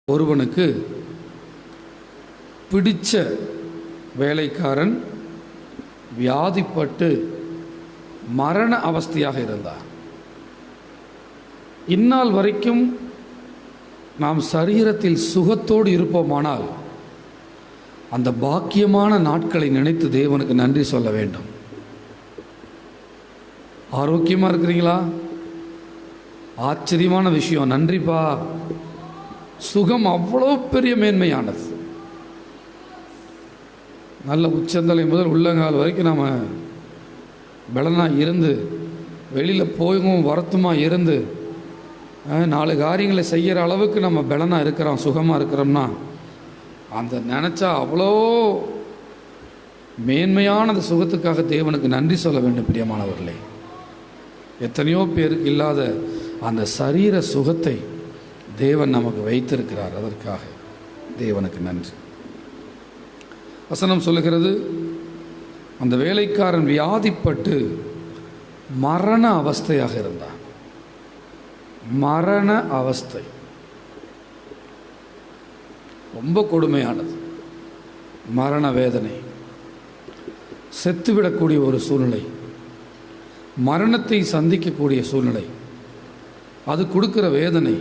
ஒருவனுக்கு பிடிச்ச வேலைக்காரன் வியாதிப்பட்டு மரண அவஸ்தையாக இருந்தார். இந்நாள் வரைக்கும் நாம் சரீரத்தில் சுகத்தோடு இருப்போமானால் அந்த பாக்கியமான நாட்களை நினைத்து தேவனுக்கு நன்றி சொல்ல வேண்டும். ஆரோக்கியமாக இருக்கிறீங்களா? ஆச்சரியமான விஷயம், நன்றிப்பா. சுகம் அவ்வளோ பெரிய மேன்மையானது. நல்ல உச்சந்தலை முதல் உள்ளங்கால் வரைக்கும் நாம் பலனாக இருந்து வெளியில் போயும் வரத்துமாக இருந்து 4 காரியங்களை செய்கிற அளவுக்கு நம்ம பலனாக இருக்கிறோம், சுகமாக இருக்கிறோம்னா அந்த நினச்சா அவ்வளோ மேன்மையான அந்த சுகத்துக்காக தேவனுக்கு நன்றி சொல்ல வேண்டும். பிரியமானவர்களே, எத்தனையோ பேருக்கு இல்லாத அந்த சரீர சுகத்தை தேவன் நமக்கு வைத்திருக்கிறார். அதற்காக தேவனுக்கு நன்றி. வசனம் சொல்லுகிறது, அந்த வேலைக்காரன் வியாதிப்பட்டு மரண அவஸ்தையாக இருந்தான். மரண அவஸ்தை ரொம்ப கொடுமையானது. மரண வேதனை, செத்துவிடக்கூடிய ஒரு சூழ்நிலை, மரணத்தை சந்திக்கக்கூடிய சூழ்நிலை, அது கொடுக்கிற வேதனை,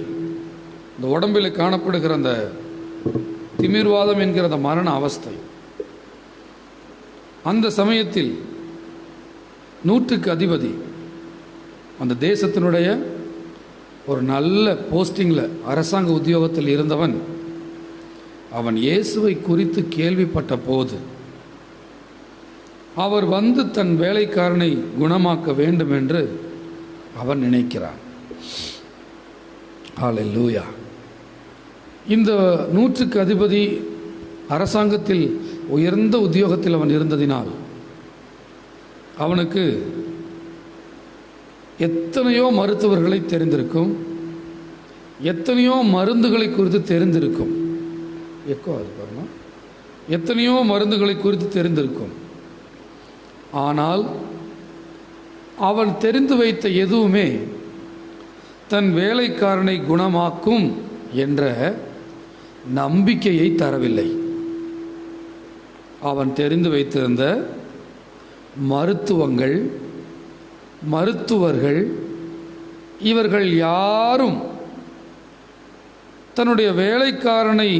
இந்த உடம்பில் காணப்படுகிற அந்த திமிர்வாதம் என்கிற அந்த மரண அவஸ்தை. அந்த சமயத்தில் 100க்கு அதிபதி, அந்த தேசத்தினுடைய ஒரு நல்ல போஸ்டிங்கில் அரசாங்க உத்தியோகத்தில் இருந்தவன், அவன் இயேசுவை குறித்து கேள்விப்பட்ட போது அவர் வந்து தன் வேலைக்காரனை குணமாக்க வேண்டும் என்று அவன் நினைக்கிறான். ஹல்லேலூயா. இந்த 100க்கு அதிபதி அரசாங்கத்தில் உயர்ந்த உத்தியோகத்தில் அவன் இருந்ததினால் அவனுக்கு எத்தனையோ மருத்துவர்களை தெரிந்திருக்கும், எத்தனையோ மருந்துகளை குறித்து தெரிந்திருக்கும், எத்தனையோ மருந்துகளை குறித்து தெரிந்திருக்கும். ஆனால் அவன் தெரிந்து வைத்த எதுவுமே தன் வேலைக்காரனை குணமாக்கும் என்ற நம்பிக்கையை தரவில்லை. அவன் தெரிந்து வைத்திருந்த மருத்துவங்கள், மருத்துவர்கள், இவர்கள் யாரும் தன்னுடைய வேலைக்காரனை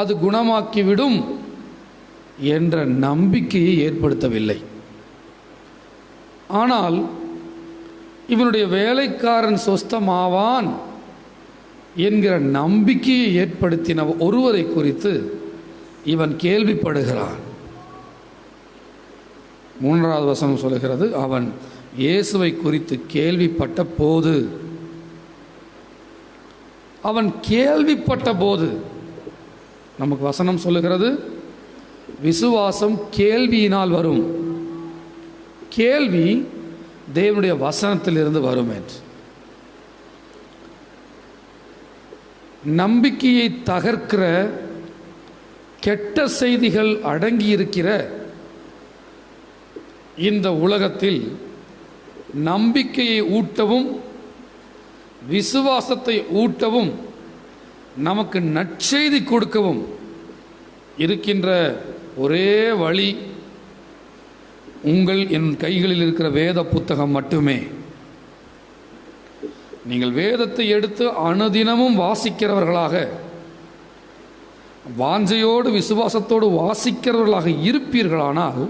அது குணமாக்கிவிடும் என்ற நம்பிக்கையை ஏற்படுத்தவில்லை. ஆனால் இவனுடைய வேலைக்காரன் சொஸ்தமாவான் என்கிற நம்பிக்கையை ஏற்படுத்தின ஒருவரை குறித்து இவன் கேள்விப்படுகிறான். 3வது வசனம் சொல்லுகிறது, அவன் இயேசுவை குறித்து கேள்விப்பட்ட போது. அவன் கேள்விப்பட்ட போது, நமக்கு வசனம் சொல்லுகிறது, விசுவாசம் கேள்வியினால் வரும், கேள்வி தேவனுடைய வசனத்திலிருந்து வரும் என்று. நம்பிக்கையை தகர்க்கிற கெட்ட செய்திகள் அடங்கியிருக்கிற இந்த உலகத்தில் நம்பிக்கையை ஊட்டவும் விசுவாசத்தை ஊட்டவும் நமக்கு நற்செய்தி கொடுக்கவும் இருக்கின்ற ஒரே வழி என் கைகளில் இருக்கிற வேத புத்தகம் மட்டுமே. நீங்கள் வேதத்தை எடுத்து அனுதினமும் வாசிக்கிறவர்களாக, வாஞ்சையோடு விசுவாசத்தோடு வாசிக்கிறவர்களாக இருப்பீர்களானால்,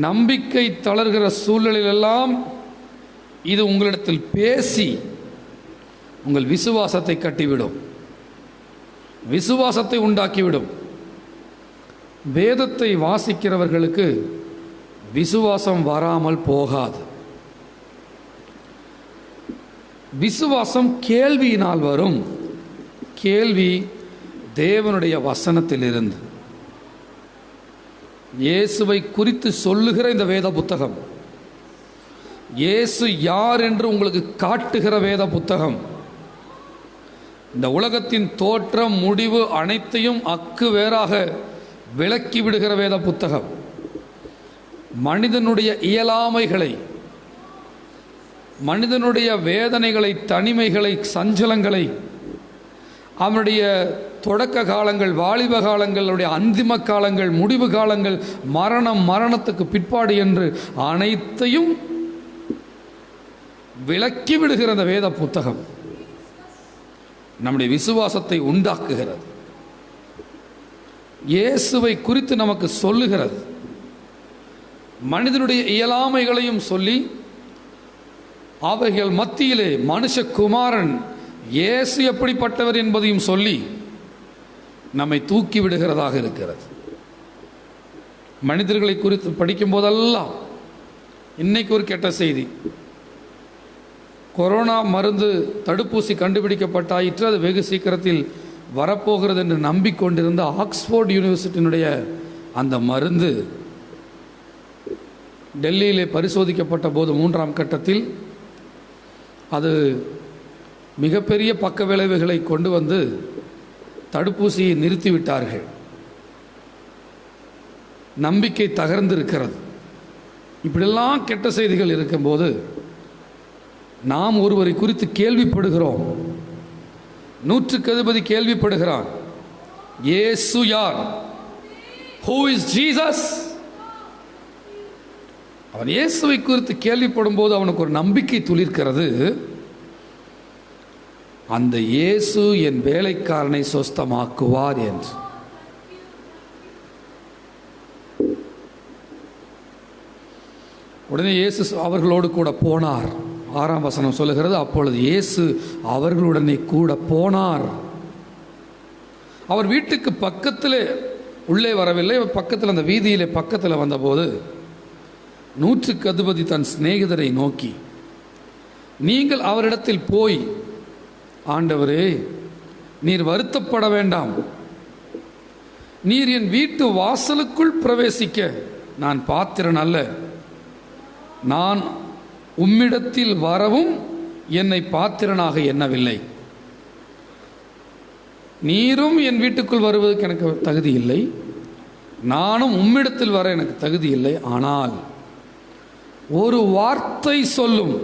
நம்பிக்கை தளர்கிற சூழ்நிலையிலெல்லாம் இது உங்களிடத்தில் பேசி உங்கள் விசுவாசத்தை கட்டிவிடும், விசுவாசத்தை உண்டாக்கிவிடும். வேதத்தை வாசிக்கிறவர்களுக்கு விசுவாசம் வராமல் போகாது. விசுவாசம் கேள்வியினால் வரும். கேள்வி தேவனுடைய வசனத்திலிருந்து. இயேசுவை குறித்து சொல்லுகிற இந்த வேத புத்தகம், இயேசு யார் என்று உங்களுக்கு காட்டுகிற வேத புத்தகம், இந்த உலகத்தின் தோற்றம் முடிவு அனைத்தையும் அக்கு வேறாக விளக்கி விடுகிற வேத புத்தகம், மனிதனுடைய இயலாமைகளை மனிதனுடைய வேதனைகளை, தனிமைகளை, சஞ்சலங்களை, அவனுடைய தொடக்க காலங்கள், வாலிப காலங்களுடைய அந்திம காலங்கள், முடிவு காலங்கள், மரணம், மரணத்துக்கு பிற்பாடு என்று அனைத்தையும் விலக்கி விடுகிற அந்த வேத புத்தகம் நம்முடைய விசுவாசத்தை உண்டாக்குகிறது. இயேசுவை குறித்து நமக்கு சொல்லுகிறது. மனிதனுடைய இயலாமைகளையும் சொல்லி, அவைகள் மத்தியிலே மனுஷகுமாரன் இயேசு எப்படிப்பட்டவர் என்பதையும் சொல்லி நம்மை தூக்கி விடுகிறதாக இருக்கிறது. மனிதர்களை குறித்து படிக்கும் போதெல்லாம் இன்னைக்கு ஒரு கெட்ட செய்தி, கொரோனா மருந்து தடுப்பூசி கண்டுபிடிக்கப்பட்டாயிற்று, அது வெகு சீக்கிரத்தில் வரப்போகிறது என்று நம்பிக்கொண்டிருந்த ஆக்ஸ்போர்ட் யூனிவர்சிட்டியினுடைய அந்த மருந்து டெல்லியிலே பரிசோதிக்கப்பட்ட போது 3ஆம் கட்டத்தில் அது மிகப்பெரிய பக்க விளைவுகளை கொண்டு வந்து தடுப்பூசியை நிறுத்திவிட்டார்கள். நம்பிக்கை தகர்ந்திருக்கிறது. இப்படியெல்லாம் கெட்ட செய்திகள் இருக்கும்போது நாம் ஒருவரை குறித்து கேள்விப்படுகிறோம். 100க்கு அதிபதி கேள்விப்படுகிறான், இயேசு யார்? Who is Jesus? அவன் இயேசுவை குறித்து கேள்விப்படும் போது அவனுக்கு ஒரு நம்பிக்கை துளிர்க்கிறது. அந்த இயேசு என் வேலைக்காரனை சொஸ்தமாக்குவார் என்று. உடனே இயேசு அவர்களோடு கூட போனார். 6ஆம் வசனம் சொல்லுகிறது, அப்பொழுது இயேசு அவர்களுடனே கூட போனார். அவர் வீட்டுக்கு பக்கத்திலே, உள்ளே வரவில்லை, பக்கத்தில் அந்த வீதியிலே பக்கத்தில் வந்தபோது 100க்கு அதிபதி தன் சிநேகிதரை நோக்கி, நீங்கள் அவரிடத்தில் போய், ஆண்டவரே, நீர் வருத்தப்பட வேண்டாம், நீர் என் வீட்டு வாசலுக்குள் பிரவேசிக்க நான் பாத்திரன் அல்ல, நான் உம்மிடத்தில் வரவும் என்னை பாத்திரனாக எண்ணவில்லை, நீரும் என் வீட்டுக்குள் வருவதற்கு எனக்கு தகுதி இல்லை, நானும் உம்மிடத்தில் வர எனக்கு தகுதி இல்லை, ஆனால் ஒரு வார்த்தை சொல்லும்,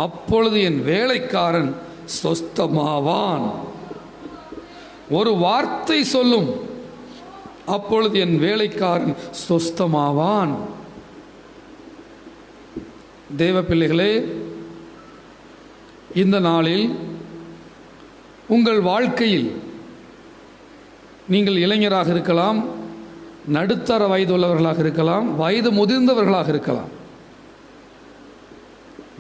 அப்பொழுது என் வேலைக்காரன் சொஸ்தமாவான். ஒரு வார்த்தை சொல்லும், அப்பொழுது என் வேலைக்காரன் சொஸ்தமாவான். தேவ பிள்ளைகளே, இந்த நாளில் உங்கள் வாழ்க்கையில் நீங்கள் இளைஞராக இருக்கலாம், நடுத்தர வயது உள்ளவர்களாக இருக்கலாம், வயது முதிர்ந்தவர்களாக இருக்கலாம்.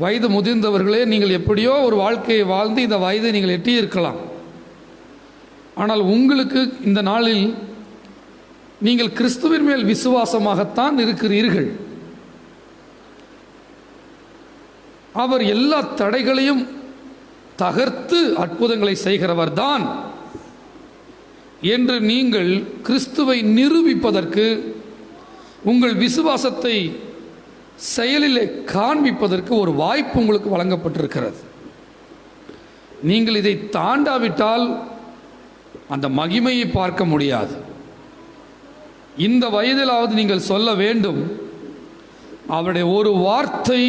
வயது முதிர்ந்தவர்களே, நீங்கள் எப்படியோ ஒரு வாழ்க்கையை வாழ்ந்து இந்த வயதை நீங்கள் எட்டி இருக்கலாம். ஆனால் உங்களுக்கு இந்த நாளில் நீங்கள் கிறிஸ்துவின் மேல் விசுவாசமாகத்தான் இருக்கிறீர்கள். அவர் எல்லா தடைகளையும் தகர்த்து அற்புதங்களை செய்கிறவர் தான் என்று நீங்கள் கிறிஸ்துவை நிரூபிப்பதற்கு, உங்கள் விசுவாசத்தை செயலிலே காண்பிப்பதற்கு ஒரு வாய்ப்பு உங்களுக்கு வழங்கப்பட்டிருக்கிறது. நீங்கள் இதை தாண்டாவிட்டால் அந்த மகிமையை பார்க்க முடியாது. இந்த வயதிலாவது நீங்கள் சொல்ல வேண்டும், அவருடைய ஒரு வார்த்தை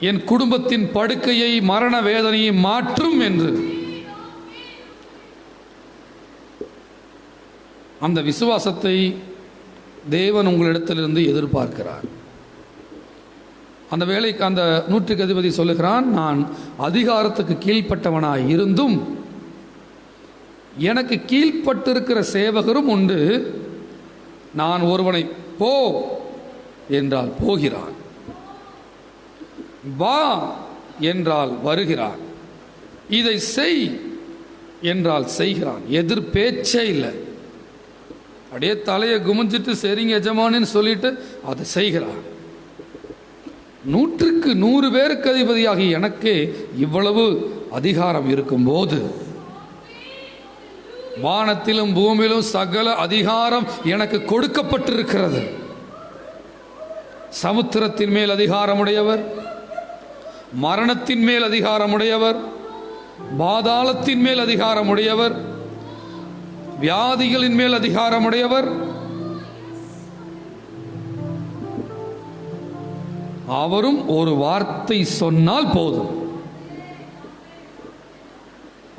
என் குடும்பத்தின் படுக்கையை, மரண வேதனையை மாற்றும் என்று. அந்த விசுவாசத்தை தேவன் உங்களிடத்திலிருந்து எதிர்பார்க்கிறார். அந்த வேலைக்கு அந்த 100க்கு அதிபதி சொல்லுகிறான், நான் அதிகாரத்துக்கு கீழ்ப்பட்டவனாய் இருந்தும் எனக்கு கீழ்ப்பட்டிருக்கிற சேவகரும் உண்டு. நான் ஒருவனை போ என்றால் போகிறான், வா என்றால் வருகிறான், இதை செய் என்றால் செய்கிறான். எதிர் பேச்சே இல்லை. அப்படியே தலையை குமிஞ்சிட்டு சரிங்க எஜமானின்னு சொல்லிட்டு அதை செய்கிறான். 100க்கு 100 பேருக்கு அதிபதியாகி எனக்கே இவ்வளவு அதிகாரம் இருக்கும்போது, வானத்திலும் பூமியிலும் சகல அதிகாரம் எனக்கு கொடுக்கப்பட்டிருக்கிறது. சமுத்திரத்தின் மேல் அதிகாரமுடையவர், மரணத்தின் மேல் அதிகாரமுடையவர், பாதாளத்தின் மேல் அதிகாரமுடையவர், வியாதிகளின் மேல் அதிகாரமுடையவர், அவரும் ஒரு வார்த்தை சொன்னால் போதும்.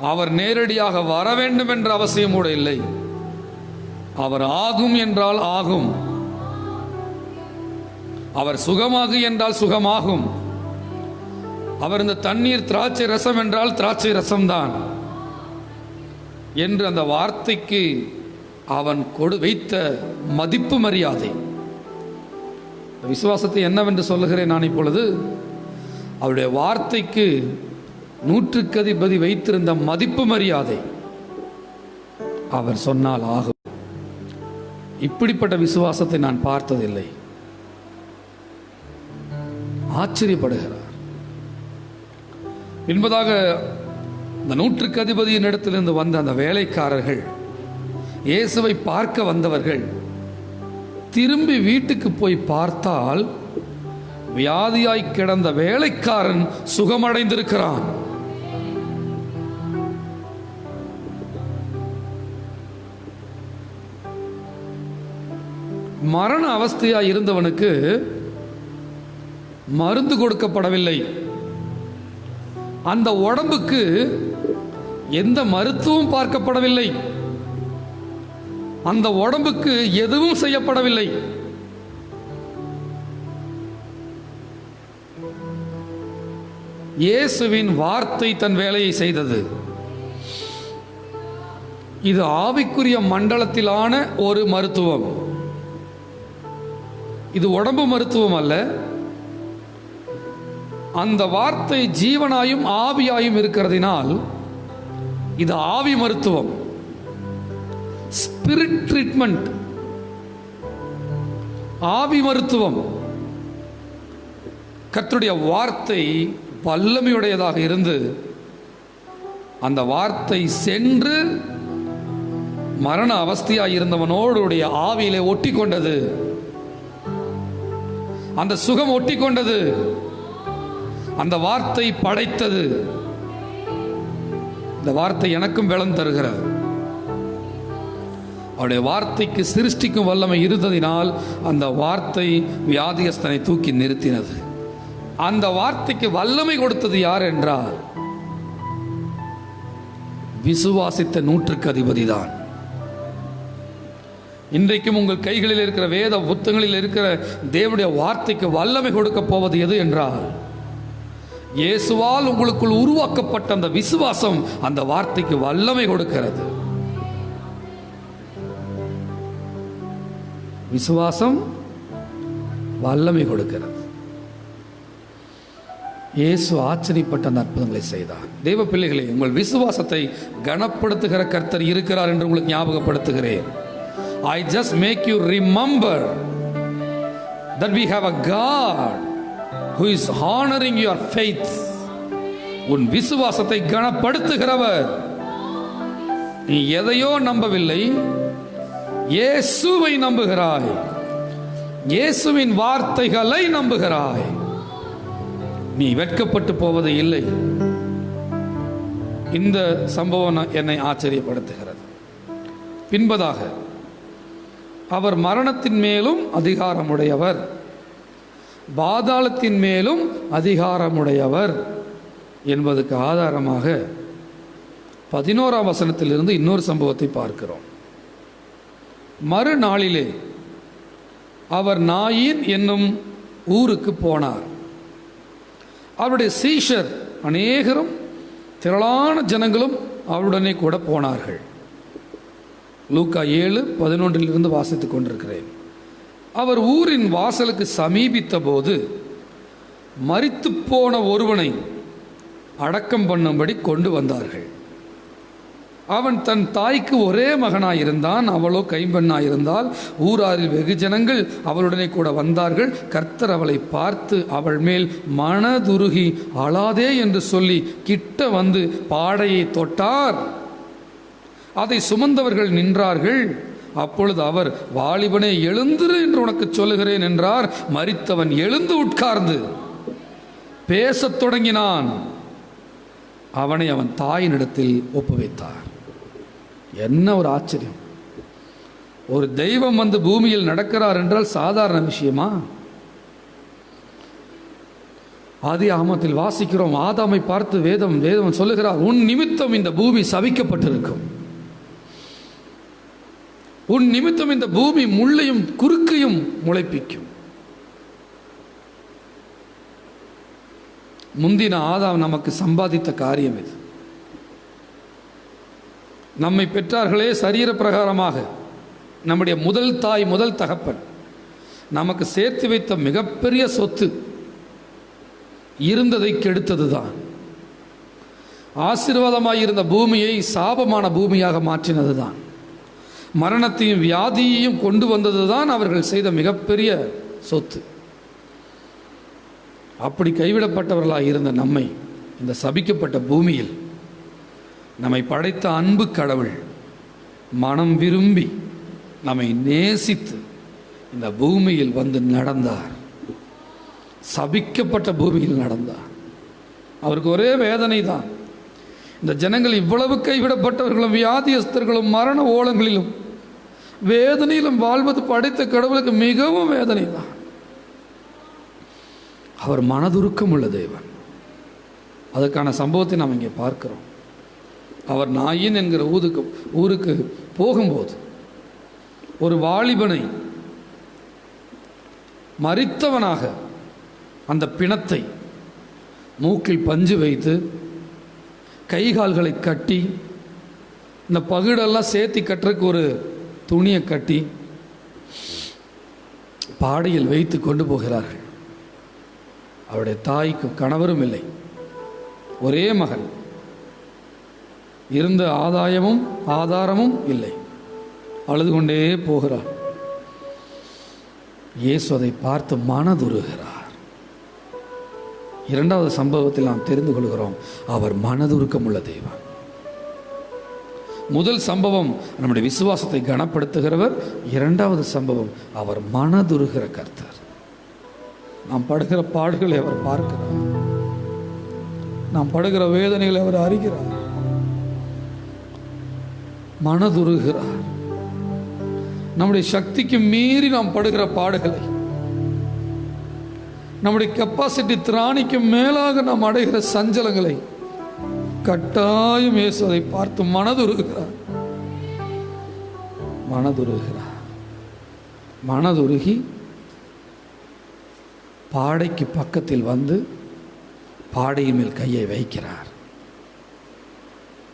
அவர் நேரடியாக வர வேண்டும் என்ற அவசியம் கூட இல்லை. அவர் ஆகும் என்றால் ஆகும், அவர் சுகமாகு என்றால் சுகமாகும், அவர் இந்த தண்ணீர் திராட்சை ரசம் என்றால் திராட்சை ரசம்தான் என்று அந்த வார்த்தைக்கு அவன் வைத்த மதிப்பு மரியாதை. விசுவாசத்தை என்னவென்று சொல்லுகிறேன் நான் இப்பொழுது, அவருடைய வார்த்தைக்கு 100க்கு அதிபதி வைத்திருந்த மதிப்பு மரியாதை. அவர் சொன்னால் ஆகும். இப்படிப்பட்ட விசுவாசத்தை நான் பார்த்ததில்லை. ஆச்சரியப்படுகிறார். என்பதாக இந்த 100க்கு அதிபதியின் இடத்திலிருந்து வந்த அந்த வேலைக்காரர்கள், இயேசுவை பார்க்க வந்தவர்கள், திரும்பி வீட்டுக்கு போய் பார்த்தால் வியாதியாய் கிடந்த வேலைக்காரன் சுகமடைந்திருக்கிறான். மரண அவஸ்தையாய் இருந்தவனுக்கு மருந்து கொடுக்கப்படவில்லை. அந்த உடம்புக்கு எந்த மருத்துவம் பார்க்கப்படவில்லை. அந்த உடம்புக்கு எதுவும் செய்யப்படவில்லை. இயேசுவின் வார்த்தை தன் வேலையை செய்தது. இது ஆவிக்குரிய மண்டலத்திலான ஒரு மருத்துவம். இது உடம்பு மருத்துவம் அல்ல. அந்த வார்த்தை ஜீவனாயும் ஆவியாயும் இருக்கிறதினால் இது ஆவி மருத்துவம், ஸ்பிரிட் ட்ரீட்மெண்ட், ஆவி மருத்துவம். கர்த்தருடைய வார்த்தை வல்லமையுடையதாக இருந்து அந்த வார்த்தை சென்று மரண அவஸ்தையாய் இருந்தவனோடுடைய ஆவியிலே ஒட்டி கொண்டது. அந்த சுகம் ஒட்டி கொண்டது. அந்த வார்த்தை படைத்தது. இந்த வார்த்தை எனக்கும் பலன் தருகிறது. அவருடைய வார்த்தைக்கு சிருஷ்டிக்கும் வல்லமை இருந்ததினால் அந்த வார்த்தை வியாதியஸ்தனை தூக்கி நிறுத்தினது. அந்த வார்த்தைக்கு வல்லமை கொடுத்தது யார் என்றால் விசுவாசித்த 100க்கு அதிபதிதான். இன்றைக்கும் உங்கள் கைகளில் இருக்கிற வேத புத்தகங்களில் இருக்கிற தேவனுடைய வார்த்தைக்கு வல்லமை கொடுக்க போவது எது என்றால் இயேசுவால் உங்களுக்குள் உருவாக்கப்பட்ட அந்த விசுவாசம் அந்த வார்த்தைக்கு வல்லமை கொடுக்கிறது. விசுவாசம் வல்லமை கொடுக்கிறது. இயேசு ஆச்சரியப்பட்ட அந்த அற்புதங்களை செய்தார். தேவ பிள்ளைகளே, உங்கள் விசுவாசத்தை கனப்படுத்துகிற கர்த்தர் இருக்கிறார் என்று உங்களுக்கு ஞாபகப்படுத்துகிறேன். I just make you remember that we have a God who is honoring your faith. உன் விசுவாசத்தை கனப்படுத்துகிறவர். நீ எதையோ நம்பவில்லை, இயேசுவை நம்புகிறாய், இயேசுவின் வார்த்தைகளை நம்புகிறாய். நீ வெட்கப்பட்டு போவது இல்லை. இந்த சம்பவம் என்னை ஆச்சரியப்படுத்துகிறது. பின்பதாக அவர் மரணத்தின் மேலும் அதிகாரமுடையவர், பாதாளத்தின் மேலும் அதிகாரமுடையவர் என்பதற்கு ஆதாரமாக 11ஆம் வசனத்திலிருந்து இன்னொரு சம்பவத்தை பார்க்கிறோம். மறுநாளிலே அவர் நாயின் என்னும் ஊருக்கு போனார். அவருடைய சீஷர் அநேகரும் திரளான ஜனங்களும் அவருடனே கூட போனார்கள். லூக்கா 7:11 வாசித்துக் கொண்டிருக்கிறேன். அவர் ஊரின் வாசலுக்கு சமீபித்த போது மரித்து போன ஒருவனை அடக்கம் பண்ணும்படி கொண்டு வந்தார்கள். அவன் தன் தாய்க்கு ஒரே மகனாயிருந்தான், அவளோ கைம்பெண்ணாயிருந்தால். ஊராரில் வெகு ஜனங்கள் அவளுடனே கூட வந்தார்கள். கர்த்தர் அவளை பார்த்து அவள் மேல் மனதுருகி அழாதே என்று சொல்லி கிட்ட வந்து பாடையை தொட்டார். அதை சுமந்தவர்கள் நின்றார்கள். அப்பொழுது அவர், வாலிபனே எழுந்திரு என்று உனக்கு சொல்லுகிறேன் என்றார். மரித்தவன் எழுந்து உட்கார்ந்து பேசத் தொடங்கினான். அவனை அவன் தாயினிடத்தில் ஒப்புவித்தார். என்ன ஒரு ஆச்சரியம்! ஒரு தெய்வம் வந்து பூமியில் நடக்கிறார் என்றால் சாதாரண விஷயமா? ஆதியாகமத்தில் வாசிக்கிறோம், ஆதாமை பார்த்து வேதம் சொல்லுகிறார், உன் நிமித்தம் இந்த பூமி சபிக்கப்பட்டிருக்கும், உன் நிமித்தம் இந்த பூமி முள்ளையும் குறுக்கையும் முளைப்பிக்கும். முந்தின ஆதாம் நமக்கு சம்பாதித்த காரியம் இது. நம்மை பெற்றார்களே சரீர பிரகாரமாக, நம்முடைய முதல் தாய் முதல் தகப்பன் நமக்கு சேர்த்து வைத்த மிகப்பெரிய சொத்து இருந்ததை கெடுத்தது தான். ஆசீர்வாதமாக இருந்த பூமியை சாபமான பூமியாக மாற்றினது தான். மரணத்தையும் வியாதியையும் கொண்டு வந்தது தான் அவர்கள் செய்த மிகப்பெரிய சொத்து. அப்படி கைவிடப்பட்டவர்களாக இருந்த நம்மை இந்த சபிக்கப்பட்ட பூமியில் நம்மை படைத்த அன்பு கடவுள் மனம் விரும்பி நம்மை நேசித்து இந்த பூமியில் வந்து நடந்தார். சபிக்கப்பட்ட பூமியில் நடந்தார். அவருக்கு ஒரே வேதனை தான், இந்த ஜனங்கள் இவ்வளவு கைவிடப்பட்டவர்களும் வியாதியஸ்தர்களும் மரண ஓலங்களிலும் வேதனையிலும் வாழ்வது படைத்த கடவுளுக்கு மிகவும் வேதனை தான். அவர் மனதுருக்கம் உள்ள தேவன். அதற்கான சம்பவத்தை நாம் இங்கே பார்க்கிறோம். அவர் நாயின் என்கிற ஊருக்கு போகும்போது ஒரு வாலிபனை மரித்தவனாக அந்த பிணத்தை மூக்கில் பஞ்சு வைத்து கைகால்களை கட்டி இந்த பகுடெல்லாம் சேர்த்தி கட்டுறதுக்கு ஒரு துணியை கட்டி பாடையில் வைத்து கொண்டு போகிறார்கள். அவருடைய தாய்க்கு கணவரும் இல்லை, ஒரே மகன், இருந்த ஆதாரமும் இல்லை. அழுது கொண்டே போகிறார். இயேசு அதை பார்த்து மனதுருகிறார். இரண்டாவது சம்பவத்தில் நாம் தெரிந்து கொள்கிறோம், அவர் மனதுருக்கம் உள்ள தேவன். முதல் சம்பவம் நம்முடைய விசுவாசத்தை கனப்படுத்துகிறவர். இரண்டாவது சம்பவம் அவர் மனதுருகிற கர்த்தர். நாம் படுகிற பாடுகளை அவர் பார்க்கிறார், நாம் படுகிற வேதனைகளை அவர் அறிகிறார், மனதுருகிறார். நம்முடைய சக்திக்கு மீறி நாம் படுகிற பாடுகளை, நம்முடைய கெப்பாசிட்டி திராணிக்கு மேலாக நாம் அடைகிற சஞ்சலங்களை கட்டாயம் இயேசு அதை பார்த்து மனதுருகிறார். மனதுருகி பாடைக்கு பக்கத்தில் வந்து பாடையின் மேல் கையை வைக்கிறார்.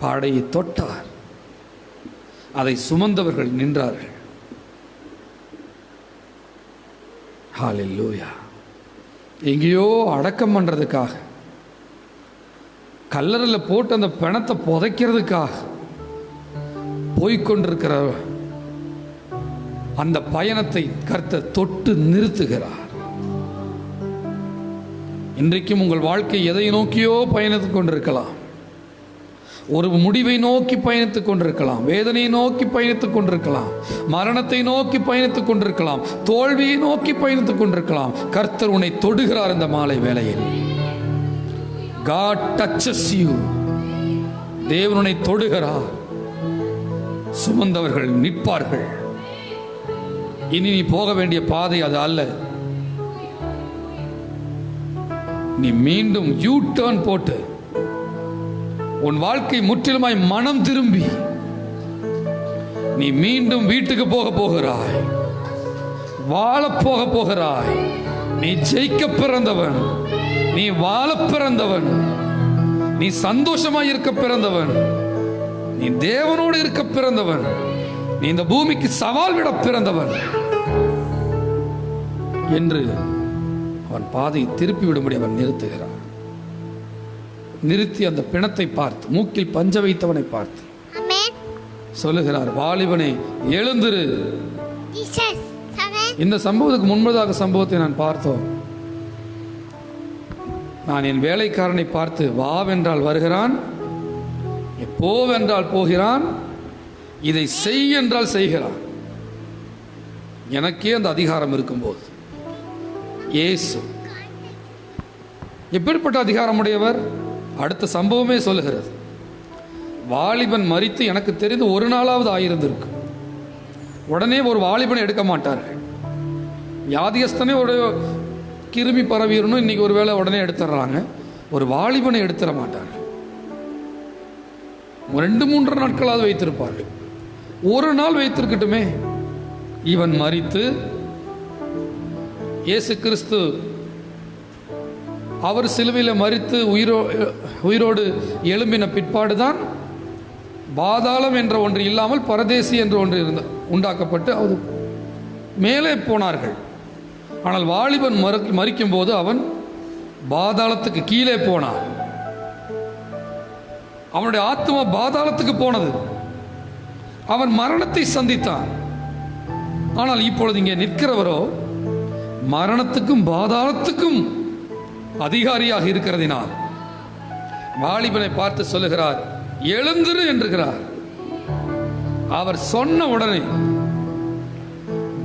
பாடையை தொட்டார். அதை சுமந்தவர்கள் நின்றார்கள். ஹல்லேலூயா. எங்கேயோ அடக்கம் பண்றதுக்காக, கல்லறையில் போட்டு அந்த பிணத்தை புதைக்கிறதுக்காக போய்கொண்டிருக்கிற அந்த பயணத்தை கர்த்தர் தொட்டு நிறுத்துகிறார். இன்றைக்கும் உங்கள் வாழ்க்கை எதை நோக்கியோ பயணித்துக் கொண்டிருக்கலாம். ஒரு முடிவை நோக்கி பயணித்துக் கொண்டிருக்கலாம், வேதனையை நோக்கி பயணித்துக் கொண்டிருக்கலாம், மரணத்தை நோக்கி பயணித்துக் கொண்டிருக்கலாம், தோல்வியை நோக்கி பயணித்துக் கொண்டிருக்கலாம். கர்த்தர் உன்னை தொடுகிறார். இந்த மாலை வேளையில் God touches you. தேவன் உன்னை தொடுகிறார். சுமந்தவர்கள் நிற்பார்கள். இனி நீ போக வேண்டிய பாதை அது அல்ல. நீ மீண்டும் யூ டர்ன் போட்டு உன் வாழ்க்கை முற்றிலுமாய் மனம் திரும்பி நீ மீண்டும் வீட்டுக்கு போக போகிறாய், வாழ போக போகிறாய். நீ ஜெயிக்க பிறந்தவன், நீ வாழ பிறந்தவன், நீ சந்தோஷமாய் இருக்க பிறந்தவன், நீ தேவனோடு இருக்க பிறந்தவன், நீ இந்த பூமிக்கு சவால் விட பிறந்தவன் என்று அவன் பாதை திருப்பி விடும்படி அவன் நிறுத்துகிறான். நிறுத்தி அந்த பிணத்தை பார்த்து, மூக்கில் பஞ்ச வைத்தவனை பார்த்து சொல்லுகிறார், வாலிபனை எழுந்திரு. இந்த சம்பவத்துக்கு முன்பதாக சம்பவத்தை நான் பார்த்தோம். நான் என் வேலைக்காரனை பார்த்து, வாவென்றால் வருகிறான், போவென்றால் போகிறான், இதை செய் என்றால் செய்கிறான். எனக்கே அந்த அதிகாரம் இருக்கும்போது இயேசு எப்படிப்பட்ட அதிகாரம் உடையவர்? அடுத்த சம்பவமே சொல்லுகிறது. வாலிபன் மரித்து எனக்கு தெரிந்து ஒரு நாளாவது ஆயிருந்திருக்கு. உடனே ஒரு வாலிபனை எடுக்க மாட்டார்கள். வியாதியஸ்தனே கிருமி பரவிடணும் இன்னைக்கு ஒரு வேளை உடனே எடுத்துடுறாங்க. ஒரு வாலிபனை எடுத்துட மாட்டார்கள். 2-3 நாட்களாவது வைத்திருப்பார்கள். ஒரு நாள் வைத்திருக்கட்டுமே. இவன் மரித்து இயேசு கிறிஸ்து அவர் சிலுவையில் மரித்து உயிரோடு எழும்பின பிற்பாடுதான் பாதாளம் என்ற ஒன்று இல்லாமல் பரதேசி என்ற ஒன்று உண்டாக்கப்பட்டு அது மேலே போனார்கள். ஆனால் வாலிபன் மரிக்கும் போது அவன் பாதாளத்துக்கு கீழே போனான். அவனுடைய ஆத்மா பாதாளத்துக்கு போனது. அவன் மரணத்தை சந்தித்தான். ஆனால் இப்பொழுது இங்கே நிற்கிறவரோ மரணத்துக்கும் பாதாளத்துக்கும் அதிகாரியாக இருக்கிறதினால் வாலிபனை பார்த்து சொல்லுகிறார், எழுந்திரு என்றுகிறார். அவர் சொன்ன உடனே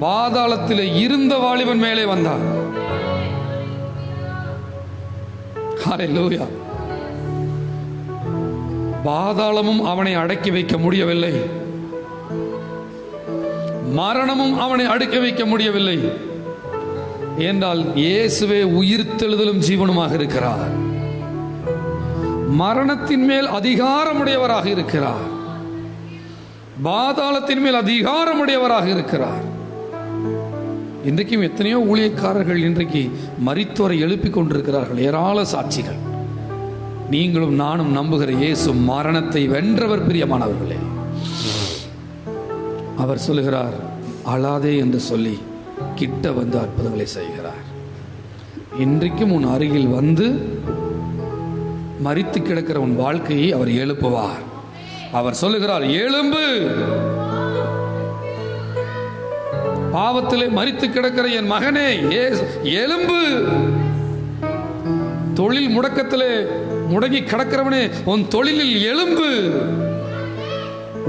பாதாளத்தில் இருந்த வாலிபன் மேலே வந்தார். ஹல்லேலூயா. பாதாளமும் அவனை அடக்கி வைக்க முடியவில்லை, மரணமும் அவனை அடக்கி வைக்க முடியவில்லை. என்றால் இயேசுவே உயிர்த்தெழுதலும் ஜீவனுமாக இருக்கிறார். மரணத்தின் மேல் அதிகாரமுடையவராக இருக்கிறார். பாதாளத்தின் மேல் அதிகாரமுடையவராக இருக்கிறார். இன்றைக்கும் எத்தனையோ ஊழியக்காரர்கள் இன்றைக்கு மரித்தோரை எழுப்பிக் கொண்டிருக்கிறார்கள். ஏராள சாட்சிகள். நீங்களும் நானும் நம்புகிற இயேசு மரணத்தை வென்றவர். பிரியமானவர்களே, அவர் சொல்லுகிறார், அழாதே என்று சொல்லி கிட்ட வந்து அற்புதங்களை செய்கிறார். இன்றைக்கும் உன் அருகில் வந்து மரித்து கிடக்கிற உன் வாழ்க்கையை அவர் எழுப்புவார். அவர் சொல்லுகிறார், எழும்பு. பாவத்திலே மரித்து கிடக்கிற என் மகனே எழும்பு. தொழில் முடக்கத்திலே முடங்கி கிடக்கிறவனே உன் தொழிலில் எழும்பு.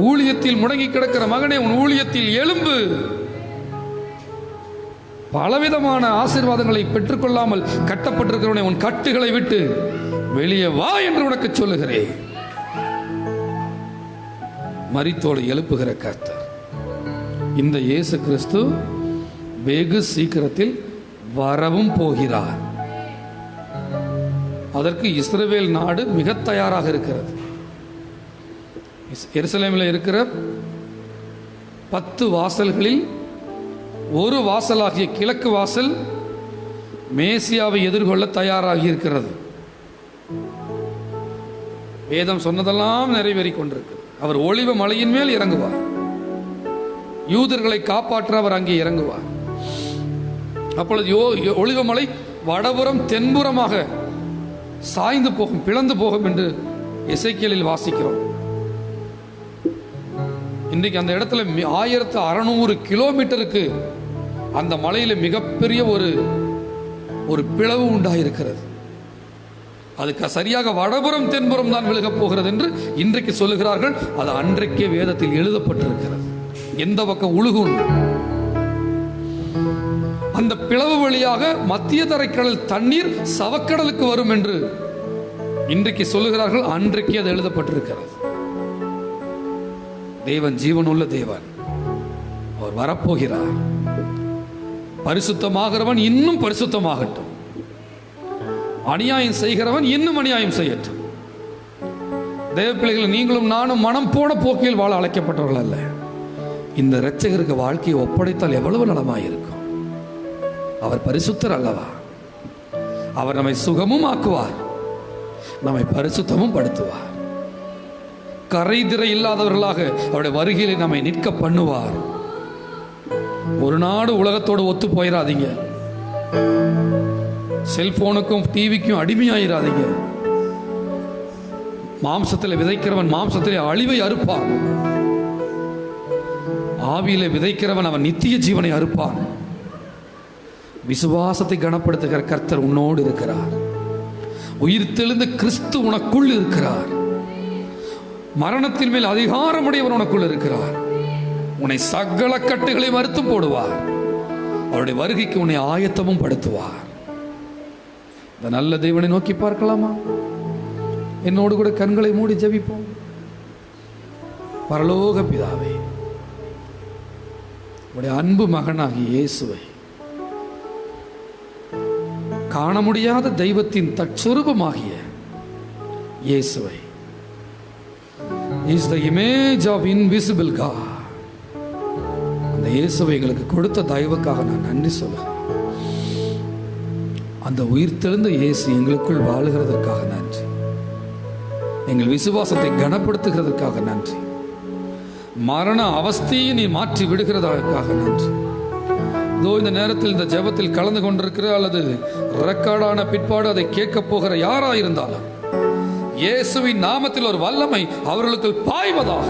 ஊழியத்தில் முடங்கி கிடக்கிற மகனே உன் ஊழியத்தில் எழும்பு. பலவிதமான ஆசீர்வாதங்களை பெற்றுக்கொள்ளாமல் கட்டப்பட்டிருக்கிறவனே உன் கட்டுகளை விட்டு வெளியே வா என்று உனக்கு சொல்லுகிறேன். மரித்தோடு எழுப்புகிற கர்த்தர் இந்த இயேசு கிறிஸ்து வெகு சீக்கிரத்தில் வரவும் போகிறார். அதற்கு இஸ்ரவேல் நாடு மிக தயாராக இருக்கிறது. எருசலேமில் இருக்கிற 10 வாசல்களில் ஒரு வாசலாகிய கிழக்கு வாசல் மேசியாவை எதிர்கொள்ள தயாராகி இருக்கிறது. வேதம் சொன்னதெல்லாம் நிறைவேறி கொண்டிருக்கிறது. அவர் ஒலிவ மலையின் மேல் இறங்குவார். யூதர்களை காப்பாற்ற அவர் அங்கே இறங்குவார். அப்பொழுது ஒலிவ மலை வடபுறம் தென்புறமாக சாய்ந்து போகும், பிளந்து போகும் என்று எசேக்கியேலில் வாசிக்கிறோம். இன்றைக்கு அந்த இடத்துல 1600 கிலோமீட்டருக்கு அந்த மலையில மிகப்பெரிய ஒரு பிளவு உண்டாயிருக்கிறது. அதுக்கு சரியாக வடபுறம் தென்புறம் தான் விலகப் போகிறது என்று இன்றைக்கு சொல்லுகிறார்கள். அது அன்றைக்கே வேதத்தில் எழுதப்பட்டிருக்கிறது. எந்த பக்கம் உழுகும் அந்த பிளவு வழியாக மத்திய தரைக்கடல் தண்ணீர் சவக்கடலுக்கு வரும் என்று இன்றைக்கு சொல்லுகிறார்கள். அன்றைக்கே அது எழுதப்பட்டிருக்கிறது. தேவன் ஜீவனுள்ள தேவன். அவர் வரப்போகிறார். பரிசுத்தமாகிறவன் இன்னும் பரிசுத்தமாகட்டும், அநியாயம் செய்கிறவன் இன்னும் அநியாயம் செய்யட்டும். தேவ பிள்ளைகள், நீங்களும் நானும் மனம் போன போக்கில் வாழ அழைக்கப்பட்டவர்கள் அல்ல. இந்த இரட்சகருக்கு வாழ்க்கையை ஒப்படைத்தால் எவ்வளவு நலமாயிருக்கும். அவர் பரிசுத்தர் அல்லவா? அவர் நம்மை சுகமும் ஆக்குவார், நம்மை பரிசுத்தமும் படுத்துவார். கரைதிரை இல்லாதவர்களாக அவருடைய வருகையிலே நம்மை நிற்க பண்ணுவார். ஒரு நாடு உலகத்தோடு ஒத்து போயிடாதீங்க. செல்போனுக்கும் டிவிக்கும் அடிமையாயிராதீங்க. மாம்சத்தில் விதைக்கிறவன் மாம்சத்திலே அழிவை அறுப்பான். ஆவியிலே விதைக்கிறவன் அவன் நித்திய ஜீவனை அறுப்பான். விசுவாசத்தை கனப்படுத்துகிற கர்த்தர் உன்னோடு இருக்கிறார். உயிர் தெளிந்த கிறிஸ்து உனக்குள் இருக்கிறார். மரணத்தின் மேல் அதிகாரமுடையவர் உனக்குள் இருக்கிறார். உன்னை சகல கட்டுகளை மறுத்து போடுவார். அவருடைய வருகைக்கு உன்னை ஆயத்தமும் படுத்துவார். இந்த நல்ல தேவனை நோக்கி பார்க்கலாமா? என்னோடு கூட கண்களை மூடி ஜெபிப்போம். பரலோக பிதாவே, உடைய அன்பு மகனாகிய இயேசுவை காண முடியாத தெய்வத்தின் தற்சொரூபமாகிய இயேசுவை, is the image of invisible God, அந்த இயேசுவை எங்களுக்கு கொடுத்த தயவுக்காக நான் நன்றி சொல்லுகிறேன். அந்த உயிர்த்தெழுந்த இயேசு எங்களுக்குள் வாழுகிறதற்காக நன்றி. எங்கள் விசுவாசத்தை கனப்படுத்துகிறதற்காக நன்றி. மரண அவஸ்தையை நீ மாற்றி விடுகிறதற்காக நன்றி. இதோ இந்த நேரத்தில் இந்த ஜெபத்தில் கலந்து கொண்டிருக்கிற அல்லது ரெக்கார்டான பிற்பாடு அதை கேட்க போகிற யாராயிருந்தாலும் இயேசுவின் நாமத்தில் ஒரு வல்லமை அவர்களுக்கு பாய்வதாக.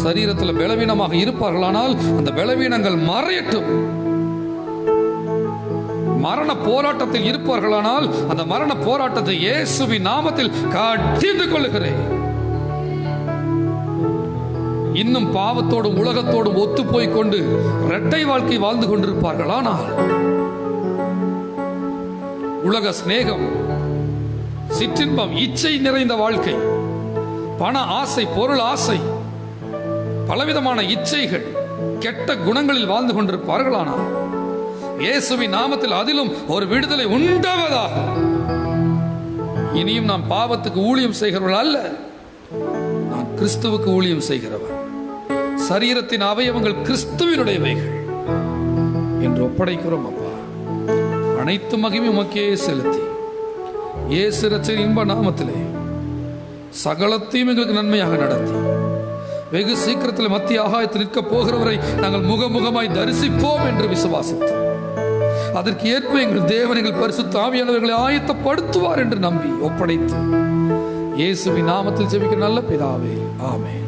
சரீரத்தில் பலவீனமாக இருப்பார்களானால் அந்த பலவீனங்கள் மறையட்டும். மரண போராட்டத்தில் இருப்பார்களானால் அந்த மரண போராட்டத்தை இயேசுவின் நாமத்தில் கடிந்து கொள்ளுகிறேன். இன்னும் பாவத்தோடும் உலகத்தோடும் ஒத்து போய் கொண்டு இரட்டை வாழ்க்கை வாழ்ந்து கொண்டிருப்பார்களானால், உலக சிநேகம், சிற்றின்பம், இச்சை நிறைந்த வாழ்க்கை, பண ஆசை, பொருள் ஆசை, பலவிதமான இச்சைகள், கெட்ட குணங்களில் வாழ்ந்து கொண்டிருப்பார்களானால் இயேசுவின் நாமத்தில் அதிலும் ஒரு விடுதலை உண்டாவதாக. இனியும் நான் பாவத்துக்கு ஊழியம் செய்கிறவர்கள் அல்ல, நான் கிறிஸ்துவுக்கு ஊழியம் செய்கிறவன். சரீரத்தின் அவயவங்கள் கிறிஸ்துவினுடையவைகள் என்று ஒப்படைக்கிறோம். அப்பா, அனைத்து மகிமை உமக்கே செலுத்தி இயேசு இரட்சகர் இன்ப நாமத்திலே சகலத்தையும் எங்களுக்கு நன்மையாக நடத்தி வெகு சீக்கிரத்தில் மத்திய ஆகாயத்தில் நிற்க போகிறவரை நாங்கள் முகமுகமாய் தரிசிப்போம் என்று விசுவாசித்து அதற்கு ஏற்ப எங்கள் தேவன் எங்கள் பரிசுத்த ஆவியானவர்களை ஆயத்தப்படுத்துவார் என்று நம்பி ஒப்படைத்து இயேசுவின் நாமத்தில் ஜெபிக்கிற நல்ல பிதாவே, ஆமென்.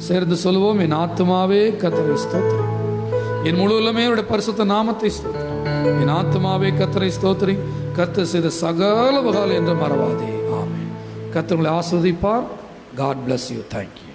சேர்ந்து சொல்லுவோம், என் ஆத்துமாவே கர்த்தரை ஸ்தோத்திரி, என் முழு உள்ளமே அவருடைய பரிசுத்த நாமத்தை ஸ்தோத்திரி, என் ஆத்துமாவே கர்த்தரை ஸ்தோத்திரி, கர்த்தர் செய்த சகல உபகாரங்களை என்று மறவாதே. ஆமென். கர்த்தர் உங்களை ஆசீர்வதிப்பார். God bless you. Thank you.